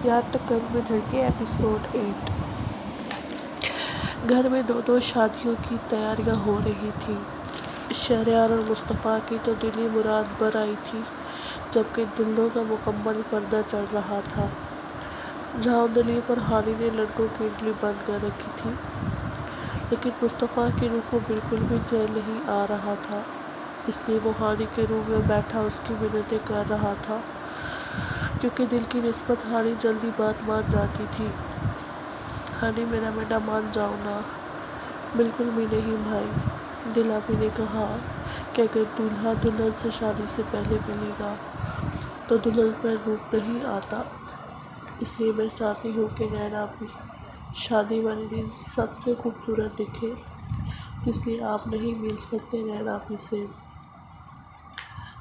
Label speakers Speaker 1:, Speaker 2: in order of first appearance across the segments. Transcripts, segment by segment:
Speaker 1: یہاں تک کل میں دھڑکے ایپیسوڈ 8۔ گھر میں دو شادیوں کی تیاریاں ہو رہی تھیں۔ شہریار اور مصطفیٰ کی تو دلی مراد بر آئی تھی، جبکہ دلہنوں کا مکمل پردہ چڑھ رہا تھا۔ جھاؤں پر ہانی نے لڑکوں کی انگلی بند کر رکھی تھی، لیکن مصطفیٰ کی روح کو بالکل بھی چین نہیں آ رہا تھا، اس لیے وہ ہانی کے روم میں بیٹھا اس کی منتیں کر رہا تھا، کیونکہ دل کی نسبت ہانی جلدی بات مان جاتی تھی۔ ہانی میرا بیٹا مان جاؤ نا۔ بالکل بھی نہیں بھائی، دل آپی نے کہا کہ اگر دولہا دلہن سے شادی سے پہلے ملے گا تو دلہن پر روپ نہیں آتا، اس لیے میں چاہتی ہوں کہ نین آپی شادی والے دن سب سے خوبصورت دکھے، اس لیے آپ نہیں مل سکتے نین آپی سے۔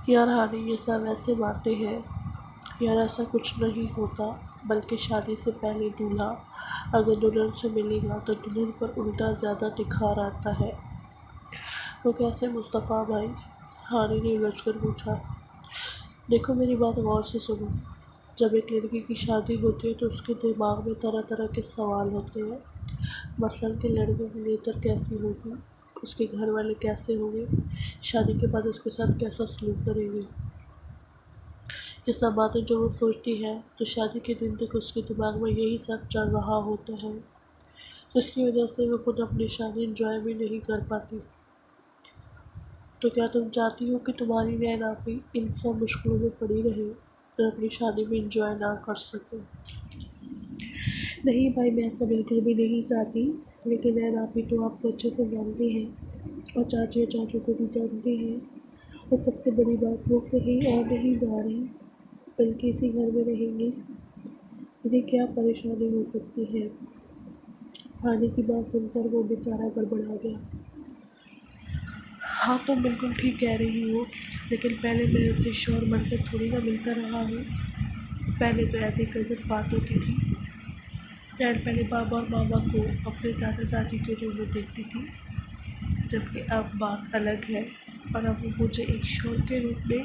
Speaker 1: یار ہانی، یہ سب ایسے باتیں ہیں یار، ایسا کچھ نہیں ہوتا، بلکہ شادی سے پہلے دولہا اگر دلہن سے ملے گا تو دلہن پر الٹا زیادہ نکھار آتا ہے۔ وہ کیسے مصطفیٰ بھائی؟ ہانی نے الجھ کر پوچھا۔ دیکھو میری بات غور سے سنو، جب ایک لڑکی کی شادی ہوتی ہے تو اس کے دماغ میں طرح طرح کے سوال ہوتے ہیں، مثلاً کہ لڑکے کی نیچر کیسی ہوگی، اس کے گھر والے کیسے ہوں گے، شادی کے بعد اس کے ساتھ کیسا سلوک کریں گے۔ یہ سب باتیں جو وہ سوچتی ہے تو شادی کے دن تک اس کے دماغ میں یہی سب چل رہا ہوتا ہے، جس کی وجہ سے وہ خود اپنی شادی انجوائے بھی نہیں کر پاتی۔ تو کیا تم چاہتی ہو کہ تمہاری نین آپی ان سب مشکلوں میں پڑی رہے اور اپنی شادی میں انجوائے نہ کر سکے؟ نہیں بھائی، میں ایسا بالکل بھی نہیں چاہتی، لیکن نین آپی تو آپ کو اچھے سے جانتی ہیں اور چاچی اور چاچو کو بھی جانتی ہیں، اور سب سے بڑی بات وہ کہیں اور نہیں جا رہی بلکہ اسی گھر میں رہیں گی، انہیں کیا پریشانی ہو سکتی ہے۔ ہانی کی بات سن کر وہ بیچارہ گڑبڑا گیا۔ ہاں تم بالکل ٹھیک کہہ رہی ہو، لیکن پہلے میں اسے شوہر بن کر تھوڑی نہ ملتا رہا ہوں، پہلے تو ایسی کزن بات ہوتی تھی، نین پہلے بابا اور ماما کو اپنے چاچا چاچی کے روم میں دیکھتی تھی، جبکہ اب بات الگ ہے، اور اب وہ مجھے ایک شوہر کے روپ میں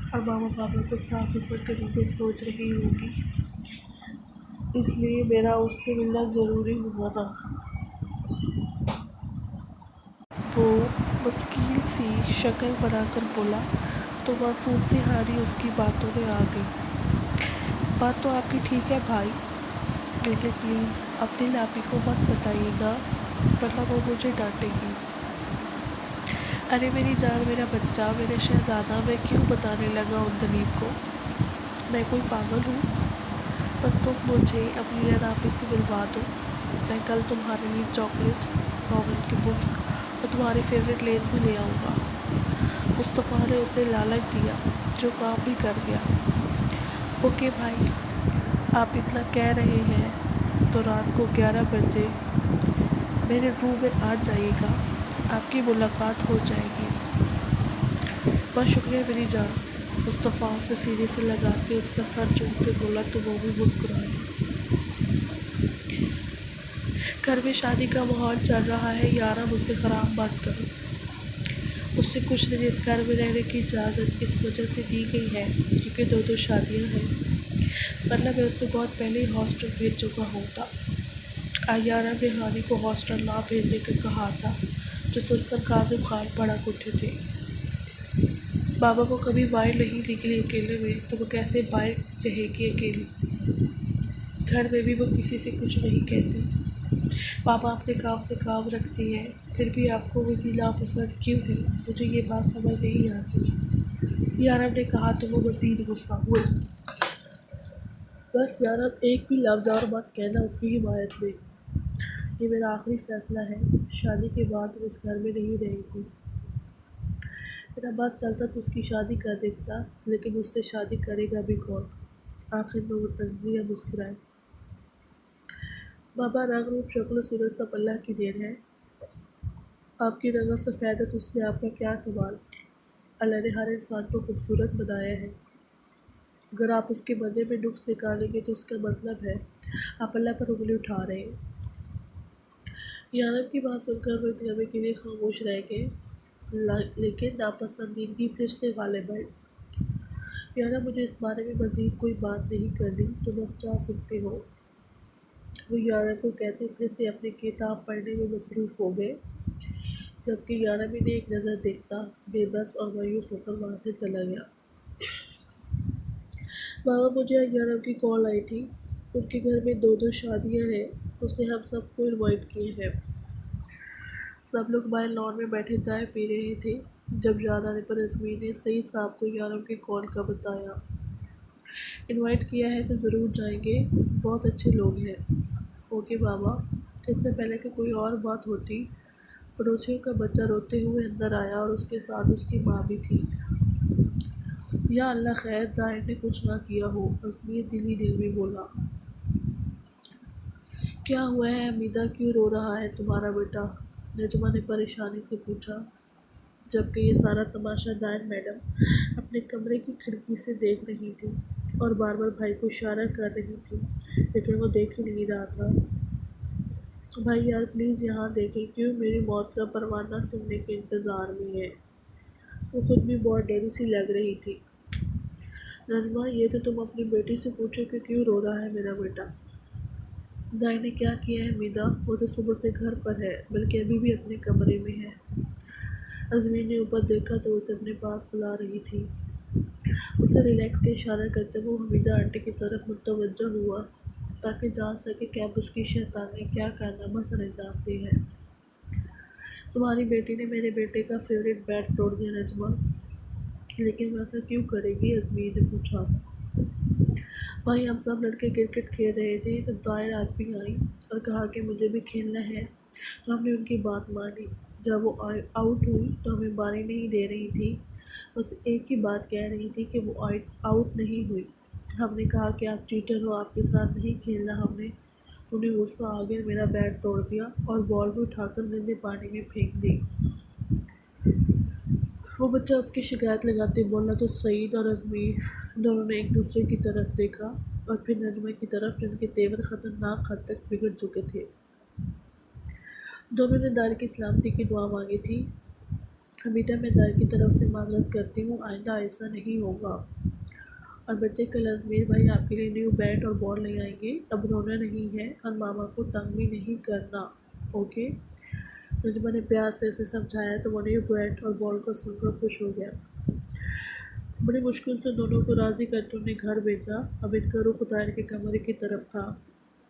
Speaker 1: اور ماما پاپا کو ساس سسر کے روپ میں سوچ رہی ہوگی، اس لیے میرا اس سے ملنا ضروری ہوا نا۔ وہ مشکل سی شکل بنا کر بولا تو معصوم سی ہانی اس کی باتوں میں آ گئی۔ بات تو آپ کی ٹھیک ہے بھائی، لیکن پلیز اب دل آپی کو مت بتائیے گا، ورنہ وہ مجھے ڈانٹے گی۔ ارے میری جان، میرا بچہ، میرا شہزادہ، میں کیوں بتانے لگا ان دلیپ کو؟ میں کوئی پاگل ہوں؟ بس تم مجھے اپنی نین آپی سے ملوا دو، میں کل تمہارے لیے چاکلیٹس، ناول کی بکس اور تمہاری فیوریٹ لیس بھی لے آؤں گا۔ مصطفیٰ نے اسے لالچ دیا، جو کام بھی کر گیا۔ اوکے بھائی، آپ اتنا کہہ رہے ہیں تو رات کو 11 بجے میرے روم میں آ جائیے گا، آپ کی ملاقات ہو جائے گی۔ بہت شکریہ میری جان، مصطفیٰ اسے سینے سے لگا کے اس کا سر چومتے بولا تو وہ بھی مسکرا دی۔ گھر میں شادی کا ماحول چل رہا ہے، یارا مجھ سے خراب مت کرو۔ اس سے کچھ دن اس گھر میں رہنے کی اجازت اس وجہ سے دی گئی ہے کیونکہ دو شادیاں ہیں، ورنہ میں اسے بہت پہلے ہی ہاسٹل بھیج چکا ہوتا۔ آیارہ نے ہانی کو ہاسٹل نہ بھیجنے کا کہا تھا، جو سن کر کاظم خان بھڑک اٹھے تھے۔ بابا کو کبھی باہر نہیں نکلی اکیلے میں تو وہ کیسے باہر رہے گی اکیلی؟ گھر میں بھی وہ کسی سے کچھ نہیں کہتی، بابا اپنے کام سے کام رکھتی ہے، پھر بھی آپ کو وہ اتنی ناپسند کیوں ہے؟ مجھے یہ بات سمجھ نہیں آتی، یارب نے کہا تو وہ مزید غصہ ہوئے۔ بس یارب، ایک بھی لفظ اور مت کہنا اس کی حمایت میں، یہ میرا آخری فیصلہ ہے، شادی کے بعد وہ اس گھر میں نہیں رہے گی۔ میرا بس چلتا تو اس کی شادی کر دیتا، لیکن مجھ سے شادی کرے گا بھی کون؟ آخر میں وہ تنزیہ مسکرائے۔ بابا، رنگ روپ شکل و صورت سب اللہ کی دین ہے، آپ کی رنگت سفیدت، اس میں آپ کا کیا کمال؟ اللہ نے ہر انسان کو خوبصورت بنایا ہے، اگر آپ اس کے بدلے میں نقص نکالیں گے تو اس کا مطلب ہے آپ اللہ پر انگلی اٹھا رہے ہیں۔ یارب کی بات سن کر وہ ایک لمحے کے لیے خاموش رہ گئے، لیکن ناپسندیدگی پھر سے غالب آئی۔ یارا مجھے اس بارے میں مزید کوئی بات نہیں کرنی، تم اب جا سکتے ہو۔ وہ یارا کو کہتے پھر سے اپنی کتاب پڑھنے میں مصروف ہو گئے، جبکہ یارا بھی نے ایک نظر دیکھتا بے بس اور مایوس ہو کر وہاں سے چلا گیا۔ ماما مجھے یارا کی کال آئی تھی، ان کے گھر میں 2 شادیاں ہیں، اس نے ہم سب کو انوائٹ کیے ہیں۔ سب لوگ باہر لان میں بیٹھے چائے پی رہے تھے جب یاد آنے پر ازمیر نے سعید صاحب کو یارا کی کال کا بتایا۔ انوائٹ کیا ہے تو ضرور جائیں گے، بہت اچھے لوگ ہیں۔ اوکے بابا۔ اس سے پہلے کہ کوئی اور بات ہوتی، پڑوسیوں کا بچہ روتے ہوئے اندر آیا اور اس کے ساتھ اس کی ماں بھی تھی۔ یا اللہ خیر ظاہر نے کچھ نہ کیا ہو، ازمیر دل ہی دل میں بولا۔ کیا ہوا ہے حمیدہ، کیوں رو رہا ہے تمہارا بیٹا؟ نجمہ نے پریشانی سے پوچھا، جبکہ یہ سارا تماشا دائن میڈم اپنے کمرے کی کھڑکی سے دیکھ رہی تھی اور بار بار بھائی کو اشارہ کر رہی تھی، لیکن وہ دیکھ ہی نہیں رہا تھا۔ بھائی یار پلیز یہاں دیکھیں، کیوں میری موت کا پروانہ سننے کے انتظار میں ہے؟ وہ خود بھی بہت ڈری سی لگ رہی تھی۔ نجمہ یہ تو تم اپنی بیٹی سے پوچھو کہ کیوں رو رہا ہے میرا بیٹا۔ دائی نے کیا کیا ہے حمیدہ، وہ تو صبح سے گھر پر ہے، بلکہ ابھی بھی اپنے کمرے میں ہے۔ ازمیر نے اوپر دیکھا تو اسے اپنے پاس بلا رہی تھی۔ اسے ریلیکس کا اشارہ کرتے وہ حمیدہ آنٹی کی طرف متوجہ ہوا تاکہ جان سکے کہ اب اس کی شیطانی کیا کارنامہ سر انجام دی ہے۔ تمہاری بیٹی نے میرے بیٹے کا فیوریٹ بیٹ توڑ دیا نجمہ، لیکن وہ ایسا کیوں کرے گی؟ ازمیر نے پوچھا۔ بھائی ہم سب لڑکے کرکٹ کھیل رہے تھے تو دائر آپ بھی آئیں اور کہا کہ مجھے بھی کھیلنا ہے، تو ہم نے ان کی بات مانی۔ جب وہ آؤٹ ہوئی تو ہمیں باری نہیں دے رہی تھی، بس ایک ہی بات کہہ رہی تھی کہ وہ آؤٹ نہیں ہوئی۔ ہم نے کہا کہ آپ چیٹر ہو، آپ کے ساتھ نہیں کھیلنا ہم نے۔ انہیں غصہ آ گیا، میرا بیٹ توڑ دیا اور بال بھی اٹھا کر گندے پانی میں پھینک دی۔ وہ بچہ اس کی شکایت لگاتے بولا تو سعید اور ازمیر دونوں نے ایک دوسرے کی طرف دیکھا اور پھر نجمہ کی طرف، جن کے تیور خطرناک حد تک بگڑ چکے تھے۔ دونوں نے دائر کی سلامتی کی دعا مانگی تھی۔ حمیدہ میں دائر کی طرف سے معذرت کرتی ہوں، آئندہ ایسا نہیں ہوگا۔ اور بچے کل ازمیر بھائی آپ کے لیے نیو بیٹ اور بال لے آئیں گے، اب رونا نہیں ہے اور ماما کو تنگ بھی نہیں کرنا، اوکے؟ نجمہ نے پیار سے اسے سمجھایا تو وہ نیو بیٹ اور بال کو سن کر خوش ہو گیا۔ بڑی مشکل سے دونوں کو راضی کر کے انہیں گھر بھیجا۔ اب ان کا رخ دائر کے کمرے کی طرف تھا،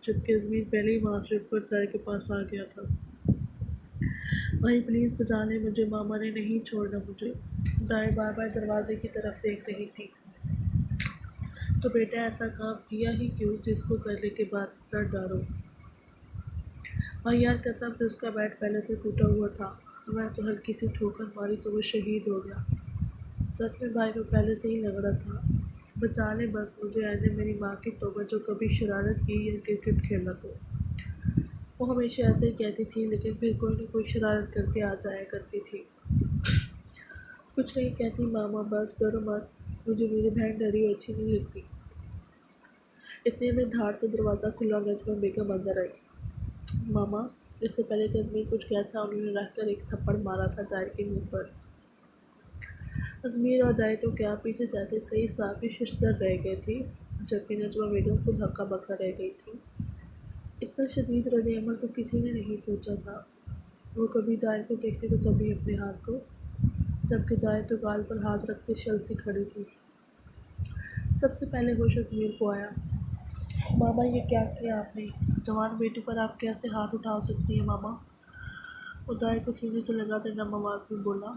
Speaker 1: جبکہ ازمیر پہلے ہی وہاں سے اٹھ کر دائر کے پاس آ گیا تھا۔ بھائی پلیز بچا لیں مجھے، ماما نے نہیں چھوڑنا مجھے۔ دائر بار بار دروازے کی طرف دیکھ رہی تھی۔ تو بیٹا ایسا کام کیا ہی کیوں جس کو کرنے کے بعد اتنا ڈرو؟ بھائی یار قسم سے اس کا بیٹ پہلے سے ٹوٹا ہوا تھا، میں تو ہلکی سی ٹھوکر ماری تو وہ شہید ہو گیا۔ سچ میں بھائی کو پہلے سے ہی لگ رہا تھا۔ بچا لیں بس مجھے، آئندہ میری ماں کی توبہ جو کبھی شرارت کی یا کرکٹ کھیلا تو۔ وہ ہمیشہ ایسے ہی کہتی تھی، لیکن پھر کوئی نہ کوئی شرارت کر کے آ جایا کرتی تھی۔ کچھ نہیں کہتی ماما، بس ڈرو مت، مجھے میری بہن ڈری ہوئی اچھی نہیں لگتی۔ اتنے میں دھاڑ سے دروازہ کھلا اور نجمہ بیگم اندر آئی۔ ماما، اس سے پہلے کہ ازمیر کچھ کہتا تھا انہوں نے رکھ کر ایک تھپڑ مارا تھا دائر کے منہ پر۔ ازمیر اور دائر تو کیا، پیچھے سے آتے سعید صاحب بھی ششدر رہ گئے تھے، جبکہ نجمہ بیگم خود ہکا بکا رہ گئی تھی۔ اتنا شدید رد عمل تو کسی نے نہیں سوچا تھا۔ وہ کبھی دائر کو دیکھتے تو کبھی اپنے ہاتھ کو، جبکہ دائر تو گال پر ہاتھ رکھتے شل سی کھڑی تھی۔ سب سے پہلے ہوش ازمیر کو آیا۔ ماما یہ کیا کیا آپ نے؟ جوان بیٹی پر آپ کیسے ہاتھ اٹھا سکتی ہیں ماما؟ وہ دائر کو سینے سے لگاتے نم آواز میں بولا۔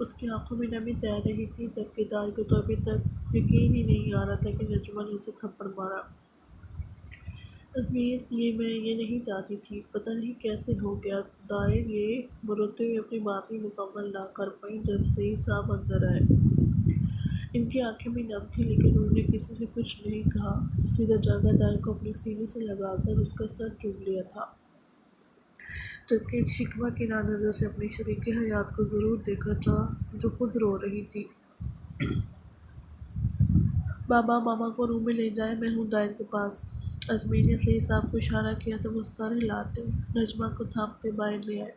Speaker 1: اس کی آنکھوں میں نمی تیر رہی تھی، جبکہ دائر کو تو ابھی تک یقین ہی نہیں آ رہا تھا کہ نجمہ نے اسے تھپڑ مارا۔ ازمیر میں یہ نہیں چاہتی تھی، پتہ نہیں کیسے ہو گیا دائر یہ، وہ روتے ہوئے اپنی بات بھی مکمل نہ کر پائیں جب سعید صاحب اندر آئے۔ ان کی آنکھیں بھی نم تھیں لیکن انہوں نے کسی سے کچھ نہیں کہا، سیدھا جا کر دائر کو اپنے سینے سے لگا کر اس کا سر چوم لیا تھا، جبکہ ایک شکوہ کنار نظر سے اپنی شریک حیات کو ضرور دیکھا تھا جو خود رو رہی تھی۔ بابا ماما کو روم میں لے جائیں، میں ہوں دائر کے پاس۔ ازمیر نے سعید صاحب کو اشارہ کیا تو وہ سر ہلاتے نجمہ کو تھامتے باہر لے آئے۔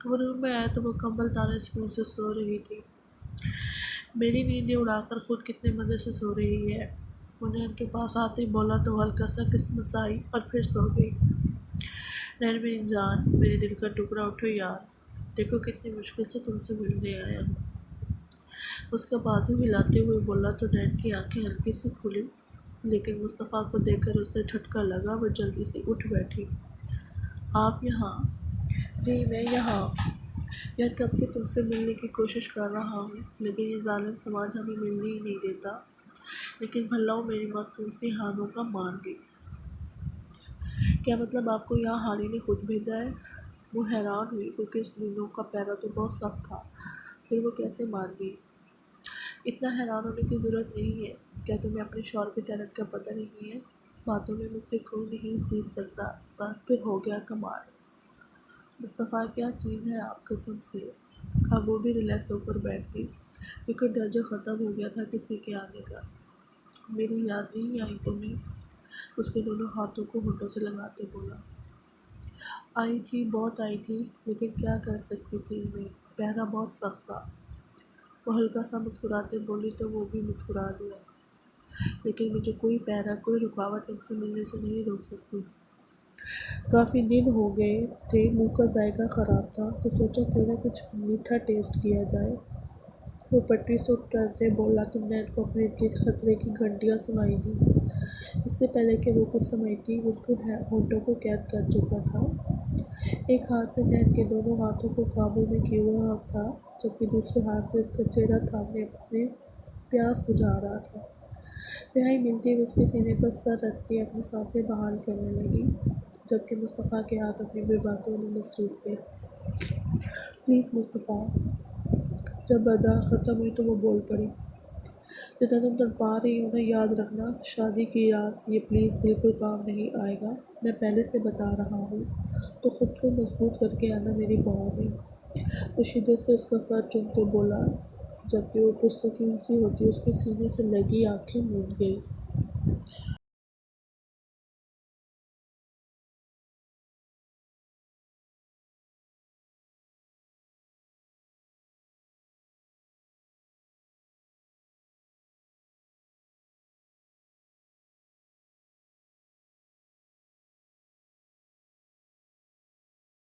Speaker 1: وہ روم میں آیا تو مکمل طالع سکون سے سو رہی تھی۔ میری نیندیں اڑا کر خود کتنے مزے سے سو رہی ہے۔ وہ نین کے پاس آتے ہی بولا تو ہلکا سا قسمت آئی اور پھر سو گئی۔ نین میری جان، میرے دل کا ٹکڑا، اٹھو یار، دیکھو کتنی مشکل سے تم سے ملنے آیا ہوں۔ اس کا بازو ہلاتے ہوئے بولا تو نین کی آنکھیں ہلکی سی کھلی، لیکن مصطفیٰ کو دیکھ کر اسے جھٹکا لگا۔ وہ جلدی سے اٹھ بیٹھی۔ آپ یہاں؟ جی میں یہاں۔ یار کب سے تم سے ملنے کی کوشش کر رہا ہوں، لیکن یہ ظالم سماج ہمیں ملنے ہی نہیں دیتا۔ لیکن بھلاؤ میری معصوم سی ہانوں کا مان گئی۔ کیا مطلب آپ کو یہاں ہانی نے خود بھیجا ہے؟ وہ حیران ہوئی کیونکہ اس دنوں کا پیرا تو بہت سخت تھا، پھر وہ کیسے مان گئی؟ اتنا حیران ہونے کی ضرورت نہیں ہے۔ کیا تمہیں اپنے شوہر کے ٹیلنٹ کا پتہ نہیں ہے؟ باتوں میں مجھ سے کوئی نہیں جیت سکتا، بس پھر ہو گیا کمال۔ مصطفیٰ کیا چیز ہے آپ، قسم سے۔ اب وہ بھی ریلیکس ہو کر بیٹھ گئی کیونکہ ڈر جو ختم ہو گیا تھا کسی کے آنے کا۔ میری یاد نہیں آئی تمہیں؟ اس کے دونوں ہاتھوں کو ہونٹوں سے لگاتے بولا۔ آئی تھی، بہت آئی تھی، لیکن کیا کر سکتی تھی میں، پہرا بہت سخت تھا۔ وہ ہلکا سا مسکراتے بولی تو وہ بھی مسکرا دیا۔ لیکن مجھے کوئی پہرا، کوئی رکاوٹ ان سے ملنے سے نہیں روک سکتی۔ کافی دن ہو گئے تھے، منہ کا ذائقہ خراب تھا تو سوچا کیوں نہ کچھ میٹھا ٹیسٹ کیا جائے۔ وہ پٹری سے اترتے بولا تو نین کو اپنے ارد خطرے کی گھنٹیاں سنائی دیں۔ اس سے پہلے کہ وہ کچھ سمجھتی اس کو ہونٹوں کو قید کر چکا تھا۔ ایک ہاتھ سے نین کے دونوں ہاتھوں کو قابو میں کیے ہوا تھا، جبکہ دوسرے ہاتھ سے اس کا چہرہ تھامے اپنے پیاس بجھا رہا تھا۔ رہائی ملتی وہ اس کے سینے پر سر رکھتی اپنی سانسیں بحال کرنے لگی، جبکہ مصطفیٰ کے ہاتھ اپنی بے باتوں میں مصروف تھے۔ پلیز مصطفیٰ۔ جب ادا ختم ہوئی تو وہ بول پڑی، جتنا تم تڑپا رہی ہو نا، یاد رکھنا شادی کی رات یہ پلیز بالکل کام نہیں آئے گا، میں پہلے سے بتا رہا ہوں، تو خود کو مضبوط کر کے آنا میری باہوں میں۔ وہ شدت سے اس کا سر چومتے بولا، جبکہ وہ پرسکون سی ہوتی اس کے سینے سے لگی آنکھیں موند گئی۔